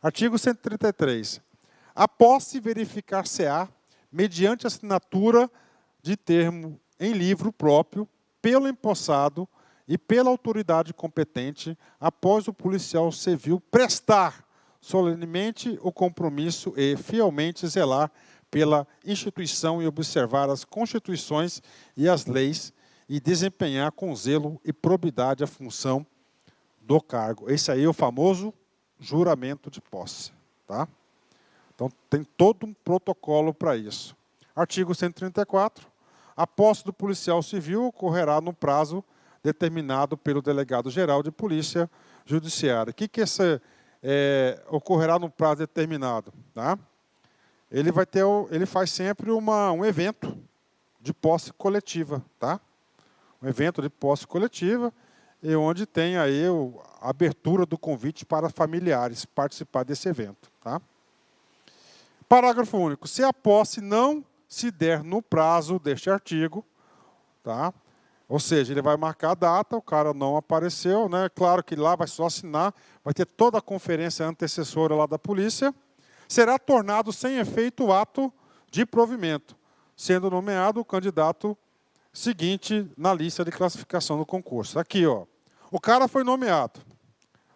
Artigo 133. A posse verificar-se-á mediante assinatura de termo em livro próprio pelo empossado e pela autoridade competente após o policial civil prestar solenemente o compromisso e fielmente zelar pela instituição e observar as constituições e as leis e desempenhar com zelo e probidade a função do cargo. Esse aí é o famoso juramento de posse. Tá? Então, tem todo um protocolo para isso. Artigo 134. A posse do policial civil ocorrerá no prazo determinado pelo delegado-geral de polícia judiciária. O que ocorrerá no prazo determinado? Tá? Ele faz sempre um evento de posse coletiva. Tá? Um evento de posse coletiva, e onde tem aí a abertura do convite para familiares participar desse evento. Tá? Parágrafo único. Se a posse não se der no prazo deste artigo, tá? Ou seja, ele vai marcar a data, o cara não apareceu, né? Claro que lá vai só assinar, vai ter toda a conferência antecessora lá da polícia, será tornado sem efeito o ato de provimento, sendo nomeado o candidato seguinte na lista de classificação do concurso. Aqui, ó. O cara foi nomeado.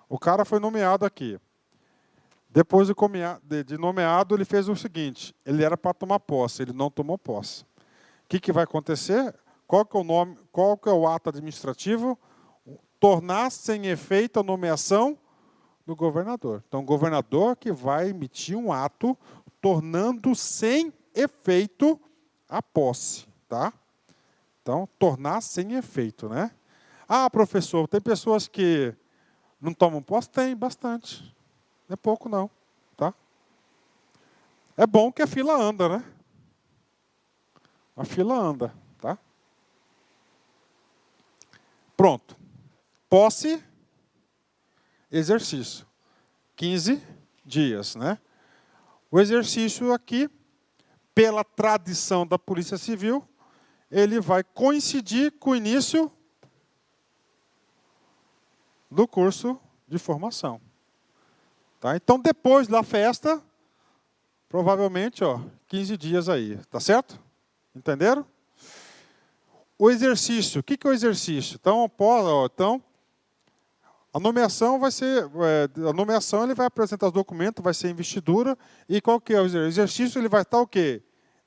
O cara foi nomeado aqui. Depois de nomeado, ele fez o seguinte, ele era para tomar posse, ele não tomou posse. O que vai acontecer? Qual que é o nome? Qual que é o ato administrativo? Tornar sem efeito a nomeação do governador. Então, o governador que vai emitir um ato tornando sem efeito a posse. Tá? Então, tornar sem efeito. Né? Ah, professor, tem pessoas que não tomam posse? Tem, bastante. Não é pouco, não. Tá? É bom que a fila anda, né? A fila anda. Tá? Pronto. Posse, exercício. 15 dias. Né? O exercício aqui, pela tradição da Polícia Civil, ele vai coincidir com o início do curso de formação. Tá? Então, depois da festa, provavelmente, 15 dias aí. Tá certo? Entenderam? O exercício. O que é o exercício? Então, a nomeação vai ser... A nomeação, ele vai apresentar os documentos, vai ser investidura. E qual que é o exercício? O exercício, ele vai estar o quê?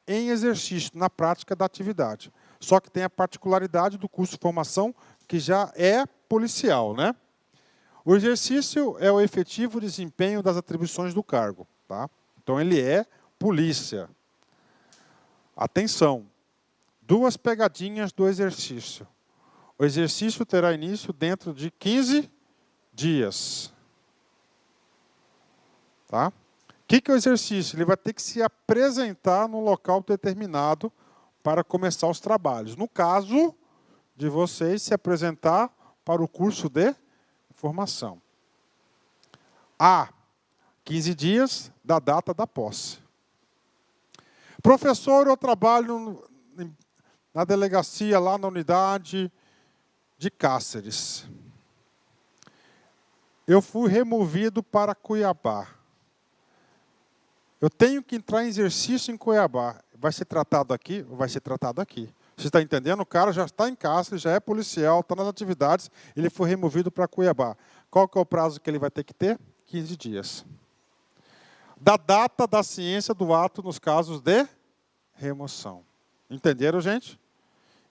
Em exercício, na prática da atividade. Só que tem a particularidade do curso de formação, que já é policial, né? O exercício é o efetivo desempenho das atribuições do cargo. Tá? Então, ele é polícia. Atenção, 2 pegadinhas do exercício. O exercício terá início dentro de 15 dias. Tá? O que é o exercício? Ele vai ter que se apresentar num local determinado para começar os trabalhos. No caso de vocês, se apresentar para o curso de formação. Há 15 dias da data da posse. Professor, eu trabalho na delegacia, lá na unidade de Cáceres. Eu fui removido para Cuiabá. Eu tenho que entrar em exercício em Cuiabá. Vai ser tratado aqui? Vai ser tratado aqui. Você está entendendo? O cara já está em Cáceres, já é policial, está nas atividades, ele foi removido para Cuiabá. Qual que é o prazo que ele vai ter que ter? 15 dias. Da data da ciência do ato nos casos de remoção. Entenderam, gente?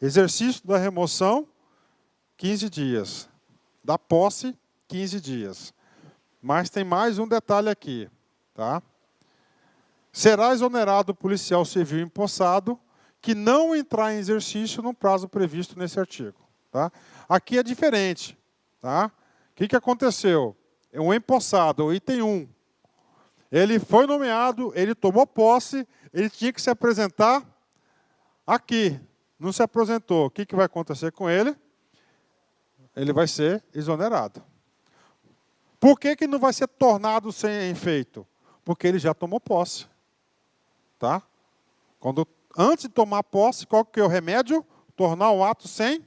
Exercício da remoção, 15 dias. Da posse, 15 dias. Mas tem mais um detalhe aqui. Tá? Será exonerado o policial civil empossado que não entrar em exercício no prazo previsto nesse artigo. Tá? Aqui é diferente. Tá? O que aconteceu? É um empossado, o item 1. Ele foi nomeado, ele tomou posse, ele tinha que se apresentar aqui. Não se apresentou. O que vai acontecer com ele? Ele vai ser exonerado. Por que não vai ser tornado sem efeito? Porque ele já tomou posse. Tá? Antes de tomar posse, qual que é o remédio? Tornar o ato sem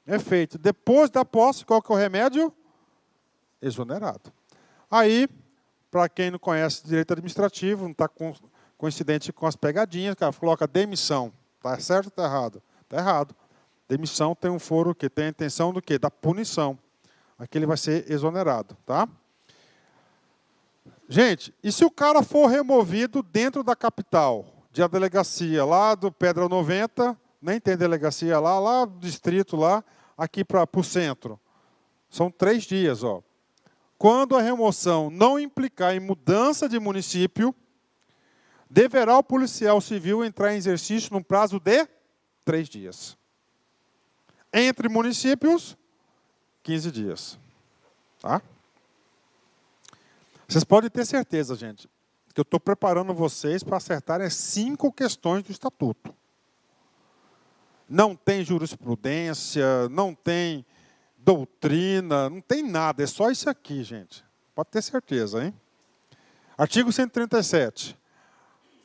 efeito. Depois da posse, qual que é o remédio? Exonerado. Aí, Para quem não conhece direito administrativo, não está coincidente com as pegadinhas, cara, coloca demissão. Está certo ou está errado? Está errado. Demissão tem um foro que tem a intenção do quê? Da punição. Aqui ele vai ser exonerado, tá? Gente, e se o cara for removido dentro da capital, de a delegacia lá do Pedra 90, nem tem delegacia lá do distrito lá, aqui para o centro. São 3 dias, ó. Quando a remoção não implicar em mudança de município, deverá o policial civil entrar em exercício num prazo de 3 dias. Entre municípios, 15 dias. Tá? Vocês podem ter certeza, gente, que eu estou preparando vocês para acertarem as 5 questões do Estatuto. Não tem jurisprudência, não tem doutrina, não tem nada, é só isso aqui, gente. Pode ter certeza, hein? Artigo 137.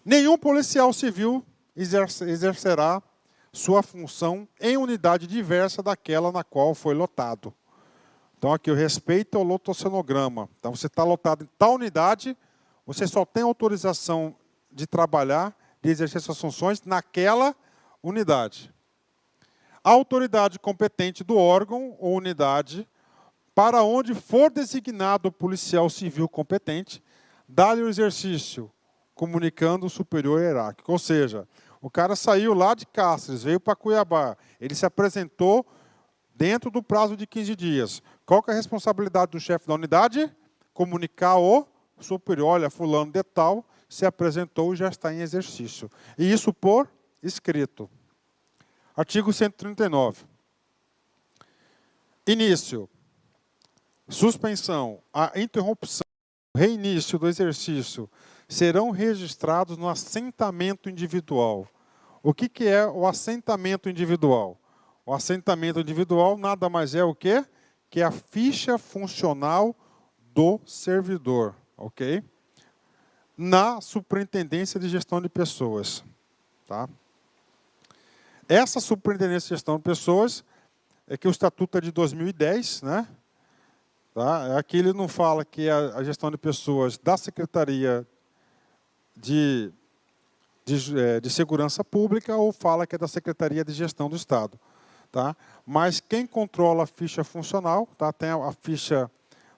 Nenhum policial civil exercerá sua função em unidade diversa daquela na qual foi lotado. Então, aqui, o respeito ao lotossenograma. Então, você está lotado em tal unidade, você só tem autorização de trabalhar, de exercer suas funções naquela unidade. A autoridade competente do órgão ou unidade, para onde for designado o policial civil competente, dá-lhe o exercício, comunicando o superior hierárquico. Ou seja, o cara saiu lá de Cáceres, veio para Cuiabá, ele se apresentou dentro do prazo de 15 dias. Qual que é a responsabilidade do chefe da unidade? Comunicar ao superior, olha, fulano de tal, se apresentou e já está em exercício. E isso por escrito. Artigo 139. Início, suspensão, a interrupção, reinício do exercício serão registrados no assentamento individual. O que é o assentamento individual? O assentamento individual nada mais é o quê? Que é a ficha funcional do servidor, ok? Na Superintendência de Gestão de Pessoas, tá? Essa Superintendência de Gestão de Pessoas é que o Estatuto é de 2010, né? Tá? Aqui ele não fala que é a gestão de pessoas da Secretaria de Segurança Pública ou fala que é da Secretaria de Gestão do Estado. Tá? Mas quem controla a ficha funcional, tá? Tem a ficha,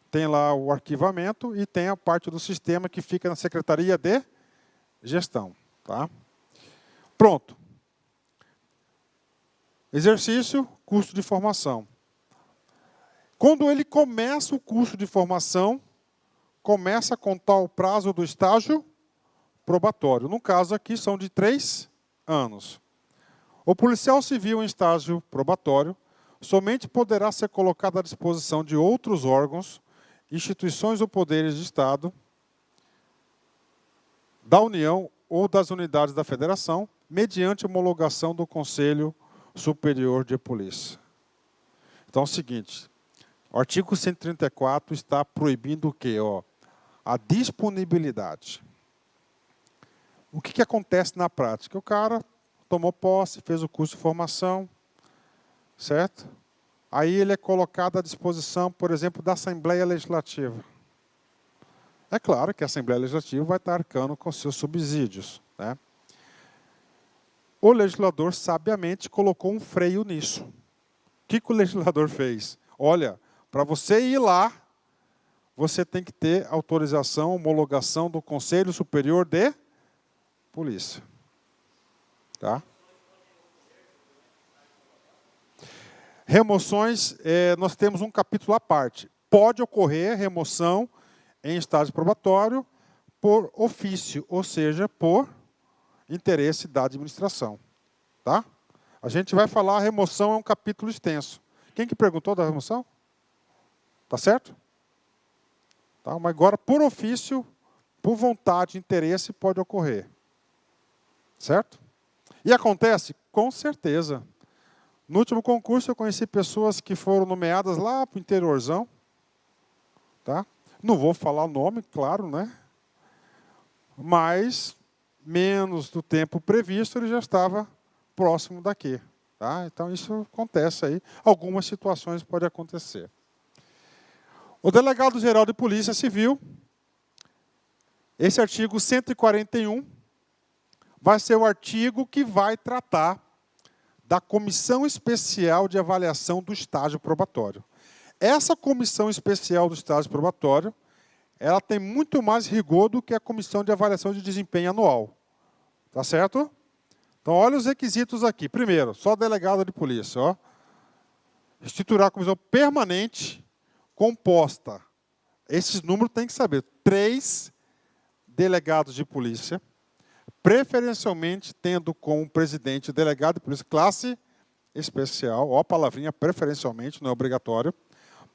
tem lá o arquivamento e tem a parte do sistema que fica na Secretaria de Gestão. Tá? Pronto. Exercício, custo de formação. Quando ele começa o curso de formação, começa a contar o prazo do estágio probatório. No caso aqui, são de 3 anos. O policial civil em estágio probatório somente poderá ser colocado à disposição de outros órgãos, instituições ou poderes de Estado, da União ou das unidades da Federação, mediante homologação do Conselho Superior de Polícia. Então é o seguinte, o artigo 134 está proibindo o quê? Ó, a disponibilidade. O que acontece na prática? O cara tomou posse, fez o curso de formação, certo? Aí ele é colocado à disposição, por exemplo, da Assembleia Legislativa. É claro que a Assembleia Legislativa vai estar arcando com seus subsídios, né? O legislador, sabiamente, colocou um freio nisso. O que o legislador fez? Olha, para você ir lá, você tem que ter autorização, homologação do Conselho Superior de Polícia. Tá? Remoções, nós temos um capítulo à parte. Pode ocorrer remoção em estágio probatório por ofício, ou seja, por interesse da administração. Tá? A gente vai falar, a remoção é um capítulo extenso. Quem que perguntou da remoção? Tá certo? Tá? Mas agora, por ofício, por vontade, interesse, pode ocorrer. Certo? E acontece? Com certeza. No último concurso, eu conheci pessoas que foram nomeadas lá para o interiorzão. Tá? Não vou falar o nome, claro, né? Mas, menos do tempo previsto, ele já estava próximo daqui. Tá? Então, isso acontece aí. Algumas situações podem acontecer. O delegado-geral de Polícia Civil Esse artigo 141 vai ser o artigo que vai tratar da Comissão Especial de Avaliação do Estágio Probatório. Essa Comissão Especial do Estágio Probatório, ela tem muito mais rigor do que a Comissão de Avaliação de Desempenho Anual. Tá certo? Então, olha os requisitos aqui. Primeiro, só delegado de polícia. Ó. Estruturar a comissão permanente composta. Esses números tem que saber. 3 delegados de polícia, preferencialmente tendo como presidente delegado de polícia classe especial, ó a palavrinha preferencialmente, não é obrigatório,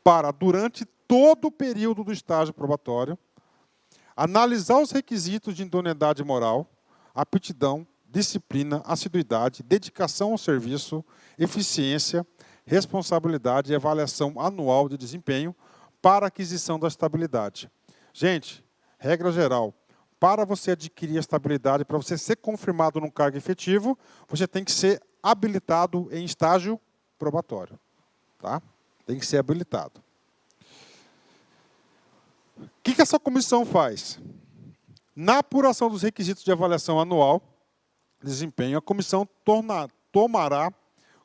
para, durante todo o período do estágio probatório, analisar os requisitos de idoneidade moral, aptidão, disciplina, assiduidade, dedicação ao serviço, eficiência, responsabilidade e avaliação anual de desempenho para aquisição da estabilidade. Gente, regra geral, para você adquirir a estabilidade, para você ser confirmado num cargo efetivo, você tem que ser habilitado em estágio probatório. Tá? Tem que ser habilitado. O que essa comissão faz? Na apuração dos requisitos de avaliação anual de desempenho, a comissão tomará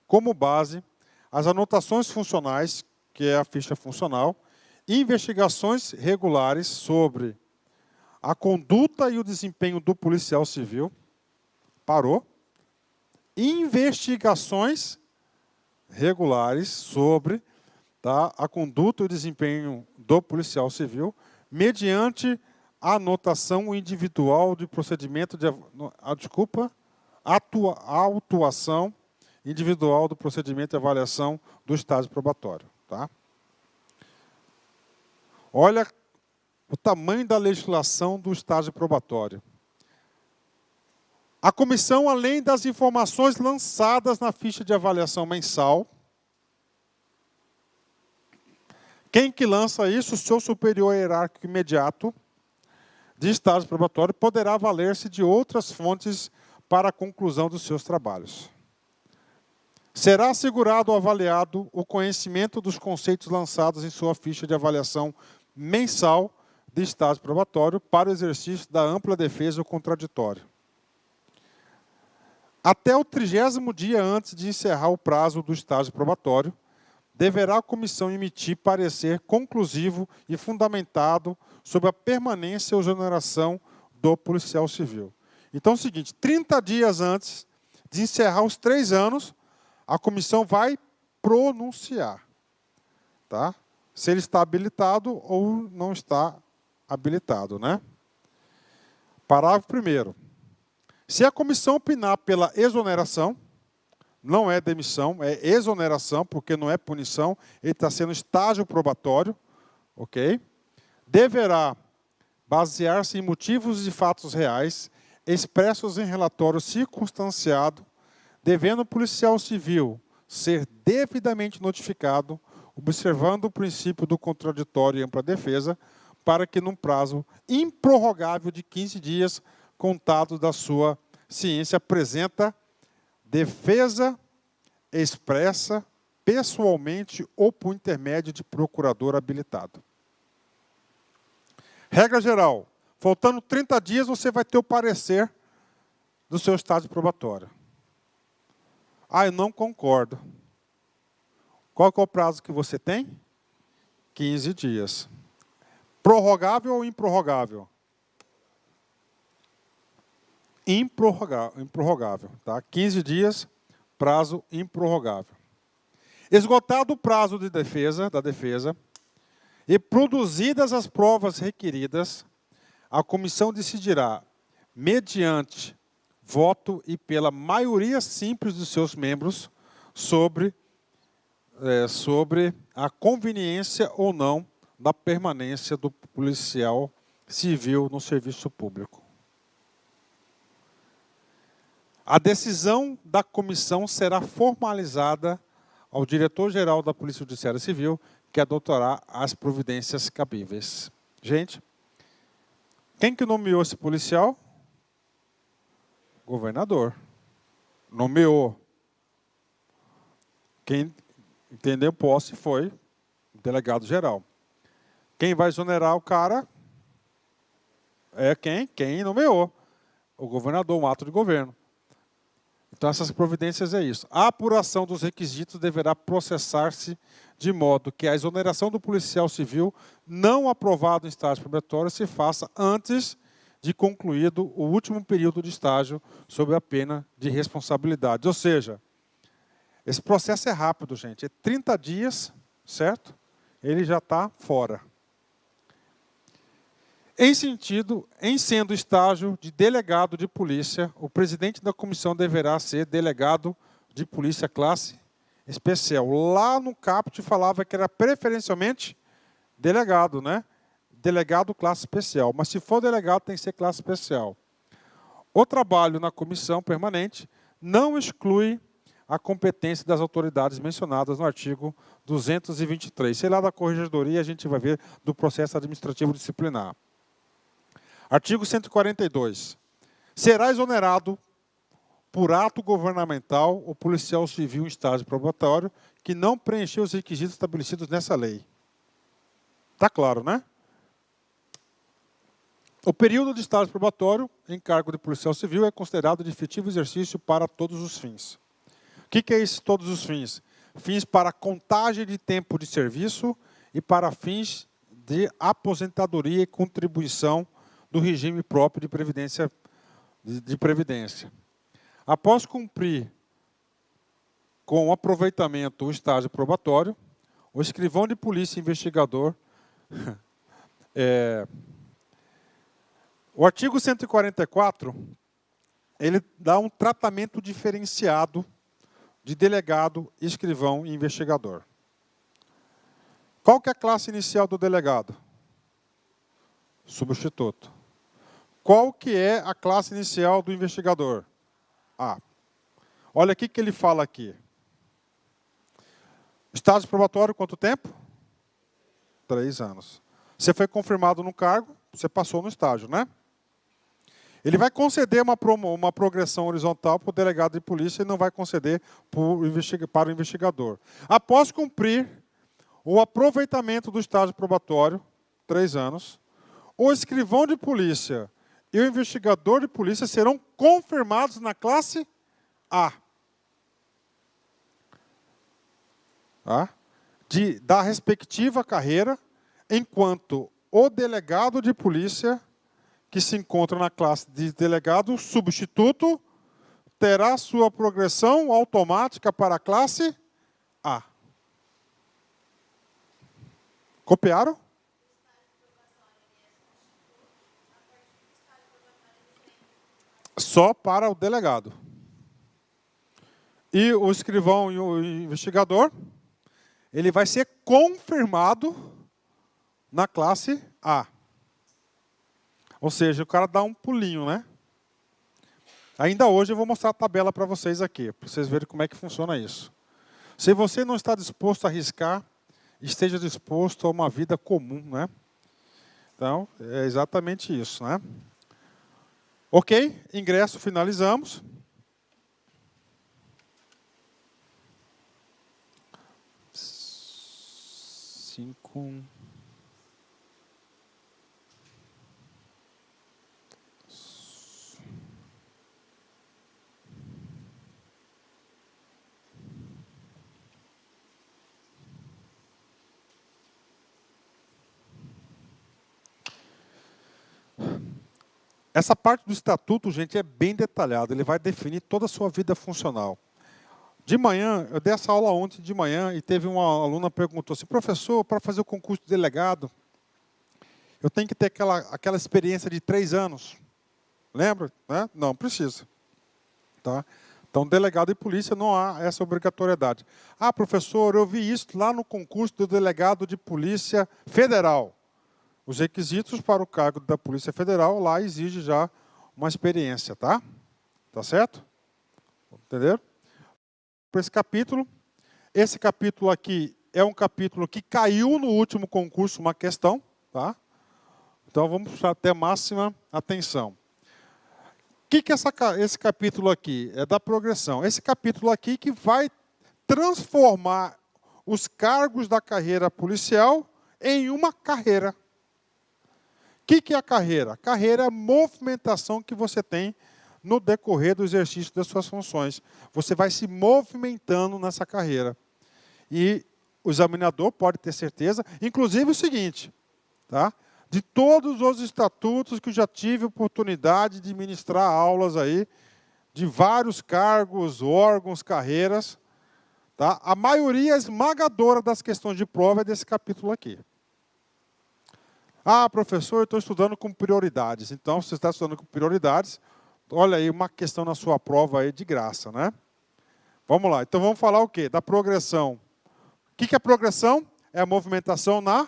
como base as anotações funcionais, que é a ficha funcional, investigações regulares sobre a conduta e o desempenho do policial civil. Parou. Investigações regulares sobre a conduta e o desempenho do policial civil, mediante a anotação individual de procedimento de... autuação individual do procedimento de avaliação do estágio probatório. Tá? Olha o tamanho da legislação do estágio probatório. A comissão, além das informações lançadas na ficha de avaliação mensal, quem que lança isso? O seu superior hierárquico imediato de estágio probatório poderá valer-se de outras fontes para a conclusão dos seus trabalhos. Será assegurado ao avaliado o conhecimento dos conceitos lançados em sua ficha de avaliação mensal de estágio probatório para o exercício da ampla defesa ou contraditório. Até o 30º dia antes de encerrar o prazo do estágio probatório, deverá a comissão emitir parecer conclusivo e fundamentado sobre a permanência ou exoneração do policial civil. Então é o seguinte, 30 dias antes de encerrar os 3 anos, a comissão vai pronunciar, tá? Se ele está habilitado ou não está habilitado, né? Parágrafo 1º. Se a comissão opinar pela exoneração, não é demissão, é exoneração, porque não é punição, ele está sendo estágio probatório, ok? Deverá basear-se em motivos e fatos reais, expressos em relatório circunstanciado, devendo o policial civil ser devidamente notificado, observando o princípio do contraditório e ampla defesa, para que, num prazo improrrogável de 15 dias, contado da sua ciência, apresenta defesa expressa pessoalmente ou por intermédio de procurador habilitado. Regra geral, faltando 30 dias, você vai ter o parecer do seu estágio probatório. Ah, eu não concordo. Qual que é o prazo que você tem? 15 dias. Prorrogável ou improrrogável? Improrrogável. Tá? 15 dias, prazo improrrogável. Esgotado o prazo de defesa, da defesa e produzidas as provas requeridas, a comissão decidirá, mediante voto e pela maioria simples dos seus membros, sobre a conveniência ou não da permanência do policial civil no serviço público. A decisão da comissão será formalizada ao diretor-geral da Polícia Judiciária Civil, que adotará as providências cabíveis. Gente, quem que nomeou esse policial? Governador. Nomeou. Quem entendeu posse foi o delegado-geral. Quem vai exonerar o cara É quem nomeou. O governador, um ato de governo. Então, essas providências é isso. A apuração dos requisitos deverá processar-se de modo que a exoneração do policial civil não aprovado em estágio probatório se faça antes de concluído o último período de estágio sob a pena de responsabilidade. Ou seja, esse processo é rápido, gente. É 30 dias, certo? Ele já está fora. Em sendo estágio de delegado de polícia, o presidente da comissão deverá ser delegado de polícia classe especial. Lá no caput falava que era preferencialmente delegado, né? Delegado classe especial. Mas se for delegado, tem que ser classe especial. O trabalho na comissão permanente não exclui a competência das autoridades mencionadas no artigo 223. Sei lá da corregedoria, a gente vai ver do processo administrativo disciplinar. Artigo 142. Será exonerado por ato governamental o policial civil em estágio probatório que não preencheu os requisitos estabelecidos nessa lei. Está claro, né? O período de estágio probatório em cargo de policial civil é considerado de efetivo exercício para todos os fins. O que é isso, todos os fins? Fins para contagem de tempo de serviço e para fins de aposentadoria e contribuição do regime próprio de previdência. Após cumprir com aproveitamento o estágio probatório, o escrivão de polícia investigador... O artigo 144, ele dá um tratamento diferenciado de delegado, escrivão e investigador. Qual que é a classe inicial do delegado? Substituto. Qual que é a classe inicial do investigador? A. Olha aqui que ele fala aqui. Estágio probatório, quanto tempo? 3 anos. Você foi confirmado no cargo, você passou no estágio, né? Ele vai conceder uma progressão horizontal para o delegado de polícia e não vai conceder para o investigador. Após cumprir o aproveitamento do estágio probatório, 3 anos, o escrivão de polícia e o investigador de polícia serão confirmados na classe A. Da respectiva carreira, enquanto o delegado de polícia, que se encontra na classe de delegado substituto, terá sua progressão automática para a classe A. Copiaram? Só para o delegado. E o escrivão e o investigador, ele vai ser confirmado na classe A. Ou seja, o cara dá um pulinho, né? Ainda hoje eu vou mostrar a tabela para vocês aqui, para vocês verem como é que funciona isso. Se você não está disposto a arriscar, esteja disposto a uma vida comum, né? Então, é exatamente isso, né? Ok, ingresso, finalizamos. Essa parte do estatuto, gente, é bem detalhada. Ele vai definir toda a sua vida funcional. De manhã, eu dei essa aula ontem de manhã e teve uma aluna que perguntou assim, professor, para fazer o concurso de delegado, eu tenho que ter aquela experiência de 3 anos. Lembra? Né? Não, precisa. Tá? Então, delegado de polícia não há essa obrigatoriedade. Ah, professor, eu vi isso lá no concurso do delegado de polícia federal. Os requisitos para o cargo da Polícia Federal lá exige já uma experiência, tá? Tá certo? Entenderam? Para esse capítulo aqui é um capítulo que caiu no último concurso uma questão, tá? Então vamos ter máxima atenção. O que é esse capítulo aqui? É da progressão. Esse capítulo aqui que vai transformar os cargos da carreira policial em uma carreira. que é a carreira? A carreira é a movimentação que você tem no decorrer do exercício das suas funções. Você vai se movimentando nessa carreira. E o examinador pode ter certeza, inclusive o seguinte, tá? De todos os estatutos que eu já tive oportunidade de ministrar aulas aí, de vários cargos, órgãos, carreiras, tá? A maioria esmagadora das questões de prova é desse capítulo aqui. Ah, professor, eu estou estudando com prioridades. Então, se você está estudando com prioridades, olha aí uma questão na sua prova aí de graça, né? Vamos lá. Então, vamos falar o quê? Da progressão. O que é progressão? É a movimentação na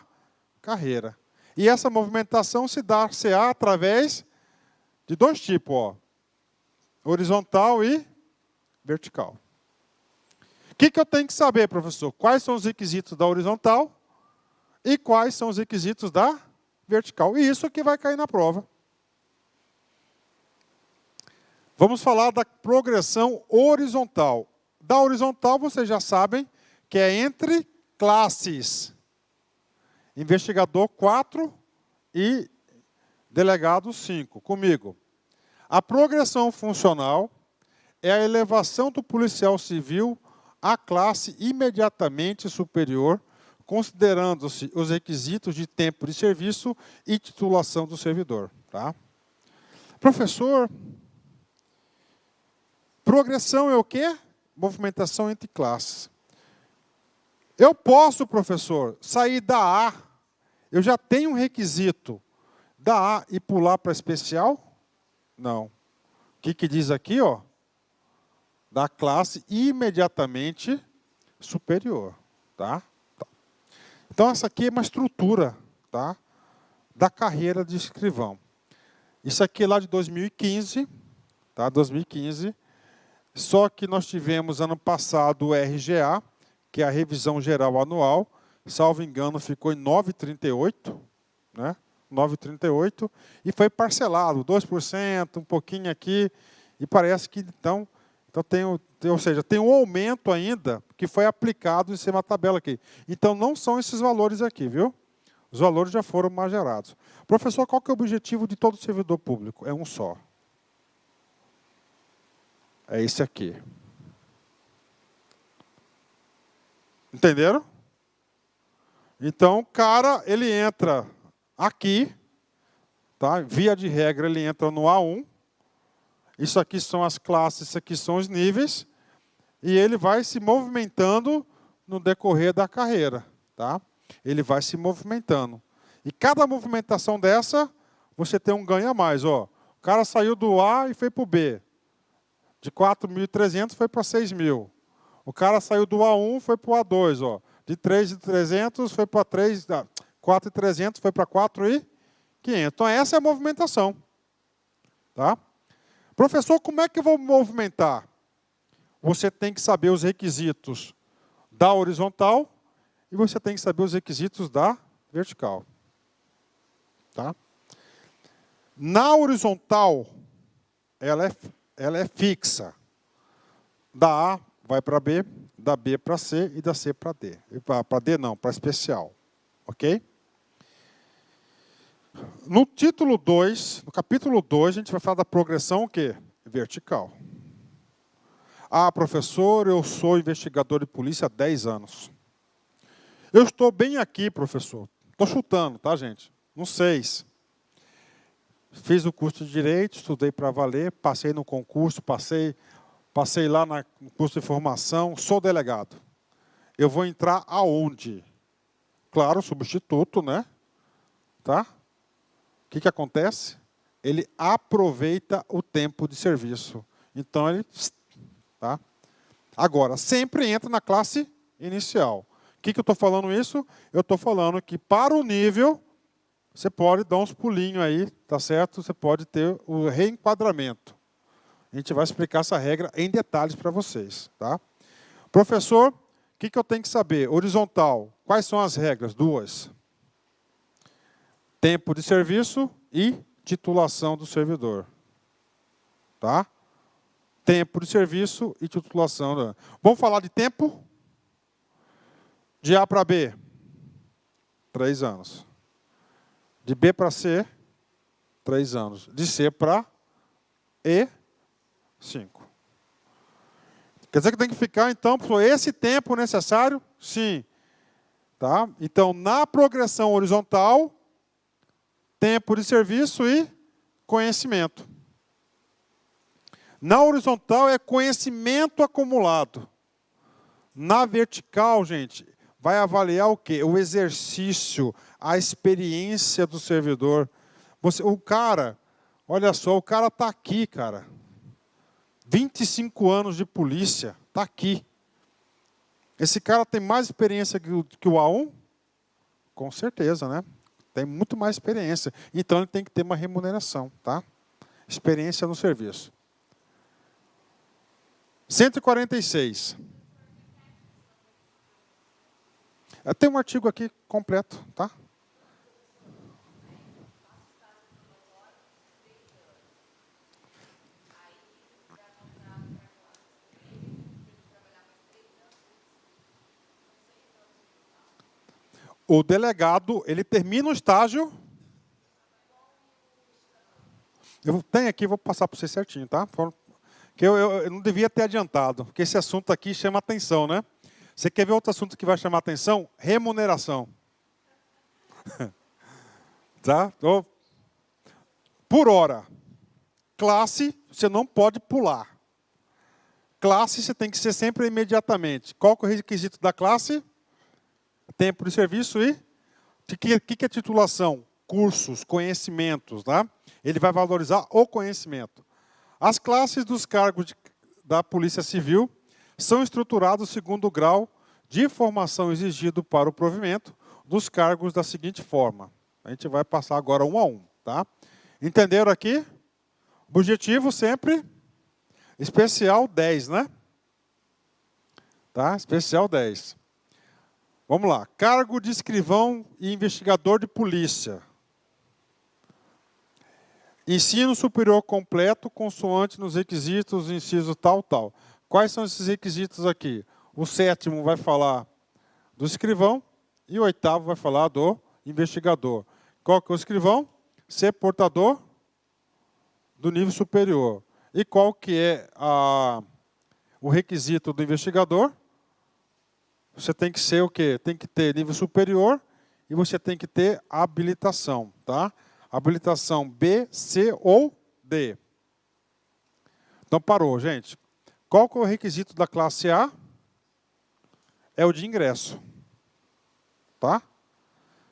carreira. E essa movimentação se dá-se-á através de dois tipos, ó. Horizontal e vertical. O que eu tenho que saber, professor? Quais são os requisitos da horizontal e quais são os requisitos da vertical? E isso que vai cair na prova. Vamos falar da progressão horizontal. Da horizontal, vocês já sabem que é entre classes. Investigador 4 e delegado 5. Comigo. A progressão funcional é a elevação do policial civil à classe imediatamente superior, considerando-se os requisitos de tempo de serviço e titulação do servidor. Tá? Professor, progressão é o quê? Movimentação entre classes. Eu posso, professor, sair da A, eu já tenho um requisito da A e pular para especial? Não. O que diz aqui, ó? Da classe imediatamente superior. Tá? Então, essa aqui é uma estrutura, tá? Da carreira de escrivão. Isso aqui é lá de 2015, tá? 2015. Só que nós tivemos ano passado o RGA, que é a revisão geral anual, salvo engano, ficou em 9,38, né? 9,38, e foi parcelado, 2%, um pouquinho aqui, e parece que então ou seja, tem um aumento ainda que foi aplicado em cima da tabela aqui. Então não são esses valores aqui, viu? Os valores já foram majorados. Professor, qual que é o objetivo de todo servidor público? É um só. É esse aqui. Entenderam? Então, o cara, ele entra aqui, tá? Via de regra, ele entra no A1. Isso aqui são as classes, isso aqui são os níveis. E ele vai se movimentando no decorrer da carreira. Tá? Ele vai se movimentando. E cada movimentação dessa, você tem um ganho a mais. Ó. O cara saiu do A e foi para o B. De 4.300 foi para 6.000. O cara saiu do A1 foi para o A2. Ó. De 3.300 foi para 4.300 foi para 4.500. Então, essa é a movimentação. Tá? Professor, como é que eu vou movimentar? Você tem que saber os requisitos da horizontal e você tem que saber os requisitos da vertical. Tá? Na horizontal, ela é fixa. Da A vai para B, da B para C e da C para D. Para D não, para especial. Ok? No título 2, no capítulo 2, a gente vai falar da progressão o quê? Vertical. Ah, professor, eu sou investigador de polícia há 10 anos. Eu estou bem aqui, professor. Estou chutando, tá, gente? Não sei. Fiz o curso de Direito, estudei para valer, passei no concurso, passei lá no curso de formação, sou delegado. Eu vou entrar aonde? Claro, substituto, né? Tá? O que acontece? Ele aproveita o tempo de serviço. Então, ele... Tá? Agora, sempre entra na classe inicial. O que eu estou falando isso? Eu estou falando que para o nível, você pode dar uns pulinhos aí, tá certo? Você pode ter o reenquadramento. A gente vai explicar essa regra em detalhes para vocês. Tá? Professor, o que eu tenho que saber? Horizontal, quais são as regras? 2. Tempo de serviço e titulação do servidor. Tá? Tempo de serviço e titulação. Vamos falar de tempo? De A para B, 3 anos. De B para C, 3 anos. De C para E5. Quer dizer que tem que ficar, então, por esse tempo necessário? Sim. Tá? Então, na progressão horizontal, tempo de serviço e conhecimento. Na horizontal é conhecimento acumulado. Na vertical, gente, vai avaliar o quê? O exercício, a experiência do servidor. O cara, olha só, o cara está aqui, cara. 25 anos de polícia, está aqui. Esse cara tem mais experiência que o A1? Com certeza, né? Tem muito mais experiência. Então, ele tem que ter uma remuneração, tá? Experiência no serviço. 146. Tem um artigo aqui completo, tá? O delegado, ele termina o estágio. Eu tenho aqui, vou passar para você certinho, tá? Que eu não devia ter adiantado, porque esse assunto aqui chama atenção, né? Você quer ver outro assunto que vai chamar atenção? Remuneração. Tá? Por hora. Classe, você não pode pular. Classe, você tem que ser sempre imediatamente. Qual que é o requisito da classe? Tempo de serviço e... O que é titulação? Cursos, conhecimentos, tá? Ele vai valorizar o conhecimento. As classes dos cargos da Polícia Civil são estruturados segundo o grau de formação exigido para o provimento dos cargos da seguinte forma. A gente vai passar agora um a um, tá? Entenderam aqui? Objetivo sempre especial 10, né? Tá? Especial 10. Vamos lá. Cargo de escrivão e investigador de polícia. Ensino superior completo, consoante nos requisitos, inciso tal, tal. Quais são esses requisitos aqui? O 7º vai falar do escrivão e o 8º vai falar do investigador. Qual que é o escrivão? Ser portador do nível superior. E qual que é o requisito do investigador? Você tem que ser o quê? Tem que ter nível superior e você tem que ter habilitação, tá? Habilitação B, C ou D. Então, parou, gente. Qual que é o requisito da classe A? É o de ingresso. Tá?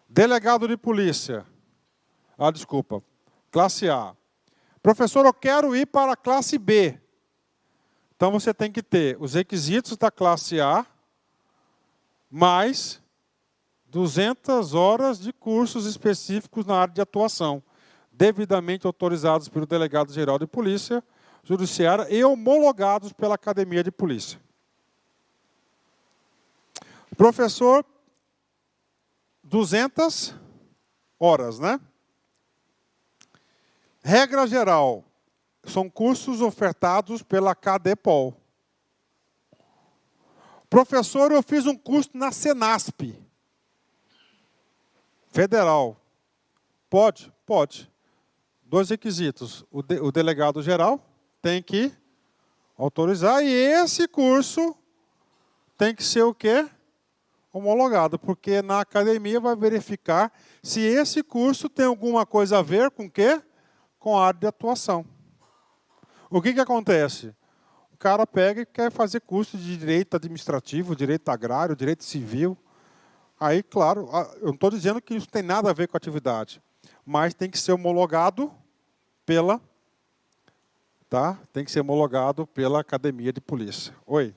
Delegado de polícia. Desculpa. Classe A. Professor, eu quero ir para a classe B. Então, você tem que ter os requisitos da classe A, mais 200 horas de cursos específicos na área de atuação, devidamente autorizados pelo Delegado-Geral de Polícia Judiciária e homologados pela Academia de Polícia. Professor, 200 horas, né? Regra geral, são cursos ofertados pela CADEPOL. Professor, eu fiz um curso na Senasp. Federal. Pode? Pode. 2 requisitos. O delegado geral tem que autorizar e esse curso tem que ser o quê? Homologado, porque na academia vai verificar se esse curso tem alguma coisa a ver com o quê? Com a área de atuação. O que acontece? O cara pega e quer fazer curso de direito administrativo, direito agrário, direito civil. Aí, claro, eu não estou dizendo que isso tem nada a ver com a atividade, mas tem que ser homologado pela, tá? Tem que ser homologado pela Academia de Polícia. Oi.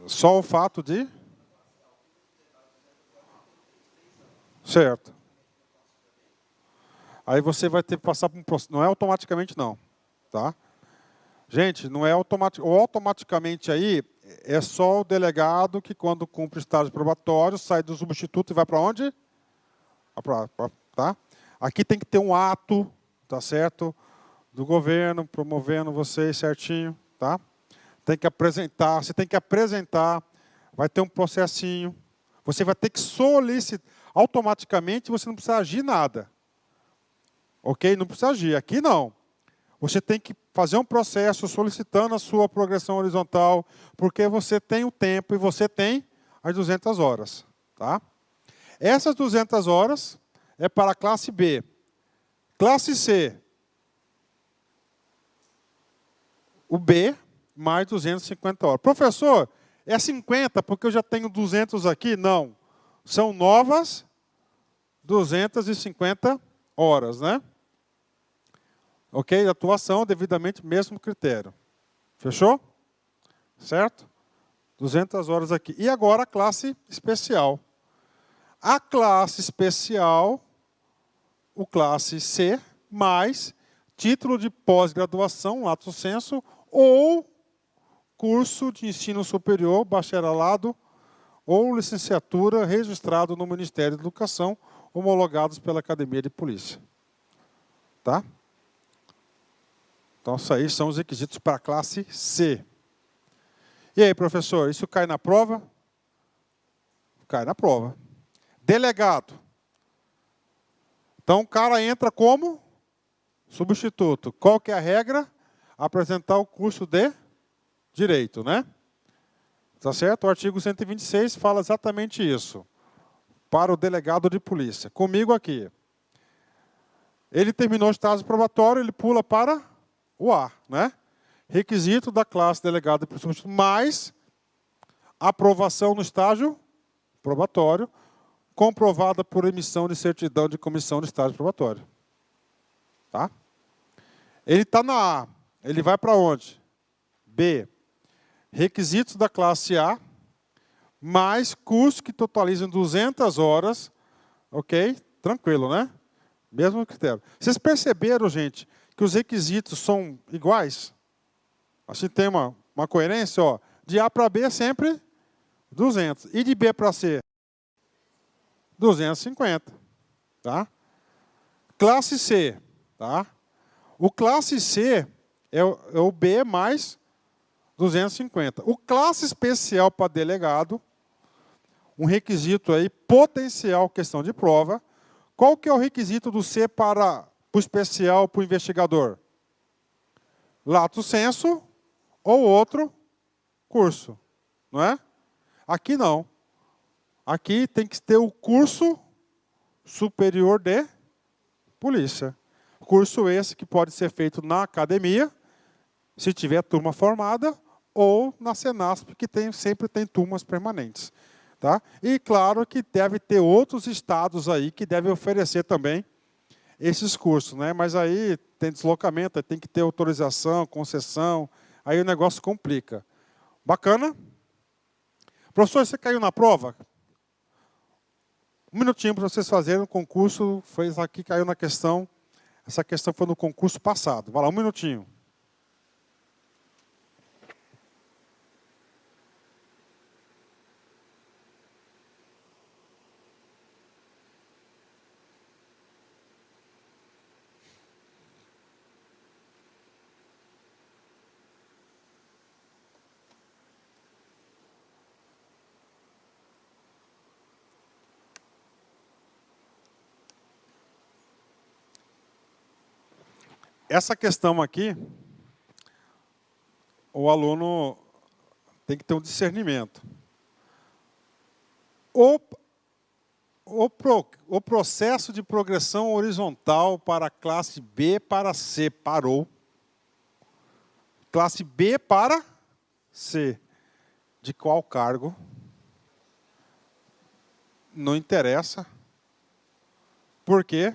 Só o fato de... Certo. Aí você vai ter que passar por um processo. Não é automaticamente, não. Tá? Gente, não é automático. Ou automaticamente aí é só o delegado que, quando cumpre o estágio probatório, sai do substituto e vai para onde? Tá? Aqui tem que ter um ato, tá certo? Do governo, promovendo vocês certinho. Tá? Tem que apresentar, você tem que apresentar, vai ter um processinho. Você vai ter que solicitar. automaticamente você não precisa agir nada. Ok? Não precisa agir. Aqui não. Você tem que fazer um processo solicitando a sua progressão horizontal, porque você tem o tempo e você tem as 200 horas. Tá? Essas 200 horas é para a classe B. Classe C, o B mais 250 horas. Professor, é 50 porque eu já tenho 200 aqui? Não. São novas 250 horas, né? Ok? Atuação devidamente mesmo critério. Fechou? Certo? 200 horas aqui. E agora a classe especial. A classe especial, o classe C, mais título de pós-graduação, lato sensu, ou curso de ensino superior, bacharelado, ou licenciatura registrado no Ministério da Educação, homologados pela Academia de Polícia. Tá? Então, isso aí são os requisitos para a classe C. E aí, professor, isso cai na prova? Cai na prova. Delegado. Então, o cara entra como substituto. Qual que é a regra? Apresentar o curso de direito, né? Tá certo? O artigo 126 fala exatamente isso. Para o delegado de polícia. Comigo aqui. Ele terminou o estágio probatório, ele pula para o A, né? Requisito da classe delegado de polícia, mais aprovação no estágio probatório, comprovada por emissão de certidão de comissão de estágio probatório. Tá? Ele está na A. Ele vai para onde? B. Requisitos da classe A, mais curso que totalizam 200 horas. Ok? Tranquilo, né? Mesmo critério. Vocês perceberam, gente, que os requisitos são iguais? Assim tem uma coerência, ó. De A para B é sempre 200. E de B para C? 250. Tá? Classe C. Tá? O classe C é o B mais 250. O classe especial para delegado, um requisito aí, potencial questão de prova. Qual que é o requisito do C para o especial para o investigador? Lato sensu ou outro curso, não é? Aqui não. Aqui tem que ter o curso superior de polícia. Curso esse que pode ser feito na academia, se tiver turma formada, ou na Senasp, que sempre tem turmas permanentes. Tá? E claro que deve ter outros estados aí que devem oferecer também esses cursos, né? Mas aí tem deslocamento, tem que ter autorização, concessão, aí o negócio complica. Bacana? Professor, você caiu na prova? Um minutinho para vocês fazerem o concurso, foi aqui, caiu na questão, essa questão foi no concurso passado. Vai lá, um minutinho. Essa questão aqui, o aluno tem que ter um discernimento. O processo de progressão horizontal para a classe B para C parou. Classe B para C. De qual cargo? Não interessa. Por quê?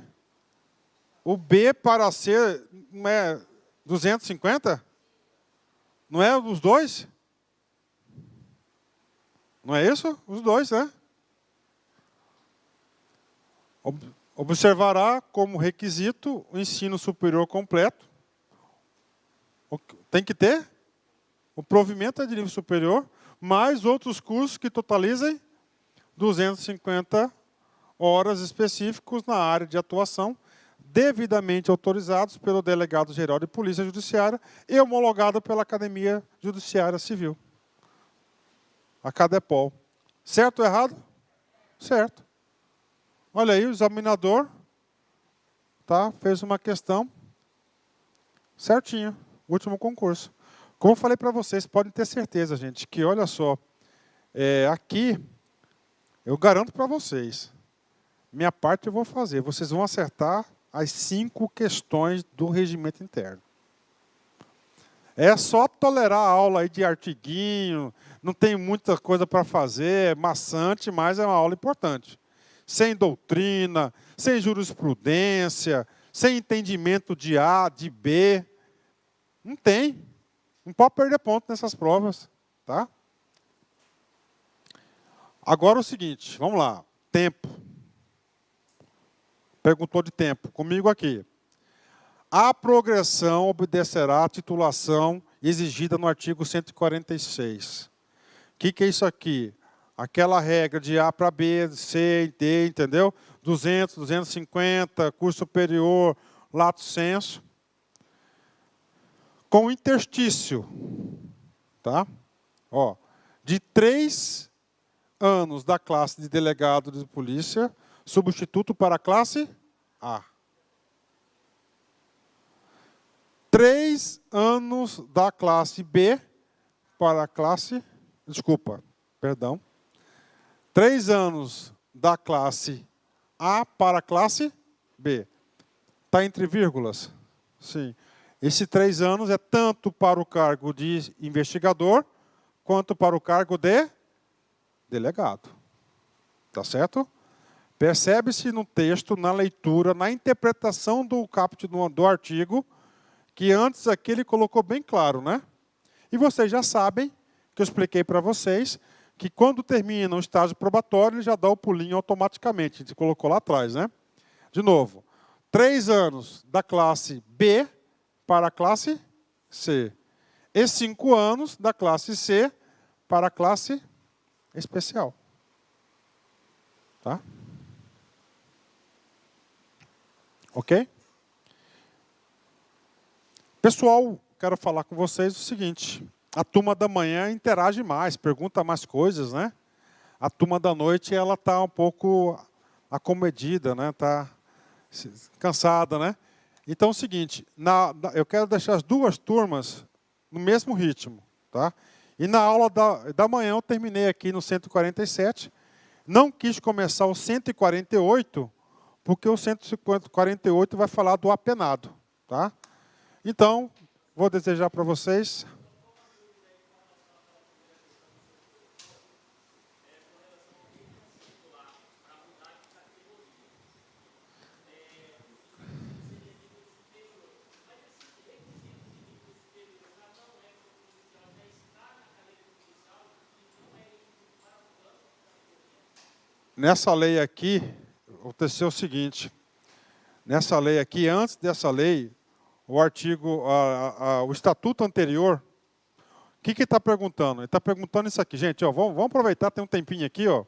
O B para C não é 250? Não é os dois? Não é isso? Os dois, né? Observará como requisito o ensino superior completo. Tem que ter o provimento é de nível superior, mais outros cursos que totalizem 250 horas específicos na área de atuação, devidamente autorizados pelo Delegado-Geral de Polícia Judiciária e homologado pela Academia Judiciária Civil. A Cadepol. Certo ou errado? Certo. Olha aí, o examinador, tá, fez uma questão certinho, último concurso. Como eu falei para vocês, podem ter certeza, gente, que olha só, aqui, eu garanto para vocês, minha parte eu vou fazer, vocês vão acertar as 5 questões do regimento interno. É só tolerar a aula aí de artiguinho, não tem muita coisa para fazer, é maçante, mas é uma aula importante. Sem doutrina, sem jurisprudência, sem entendimento de A, de B. Não tem. Não pode perder ponto nessas provas. Tá? Agora o seguinte, vamos lá. Tempo. Perguntou de tempo. Comigo aqui. A progressão obedecerá à titulação exigida no artigo 146. O que é isso aqui? Aquela regra de A para B, C, D, entendeu? 200, 250, curso superior, lato sensu. Com interstício. Tá? Ó, de 3 anos da classe de delegado de polícia, substituto para a classe A. 3 anos da classe B para a classe... Desculpa, perdão. 3 anos da classe A para a classe B. Está entre vírgulas? Sim. Esse 3 anos é tanto para o cargo de investigador, quanto para o cargo de delegado. Tá certo? Percebe-se no texto, na leitura, na interpretação do caput do artigo, que antes aqui ele colocou bem claro, né? E vocês já sabem, que eu expliquei para vocês, que quando termina o estágio probatório, ele já dá o pulinho automaticamente. A gente colocou lá atrás, né? De novo, 3 anos da classe B para a classe C. E 5 anos da classe C para a classe especial. Tá? Ok? Pessoal, quero falar com vocês o seguinte. A turma da manhã interage mais, pergunta mais coisas, né? A turma da noite, ela está um pouco acomedida, né? Está cansada, né? Então, é o seguinte, eu quero deixar as 2 turmas no mesmo ritmo, tá? E na aula da manhã eu terminei aqui no 147, não quis começar o 148, porque o 148 vai falar do apenado, tá? Então, vou desejar para vocês... Nessa lei aqui, aconteceu o seguinte. Nessa lei aqui, antes dessa lei, o artigo, o estatuto anterior, o que está perguntando? Ele está perguntando isso aqui, gente, ó, vamos aproveitar, tem um tempinho aqui, ó.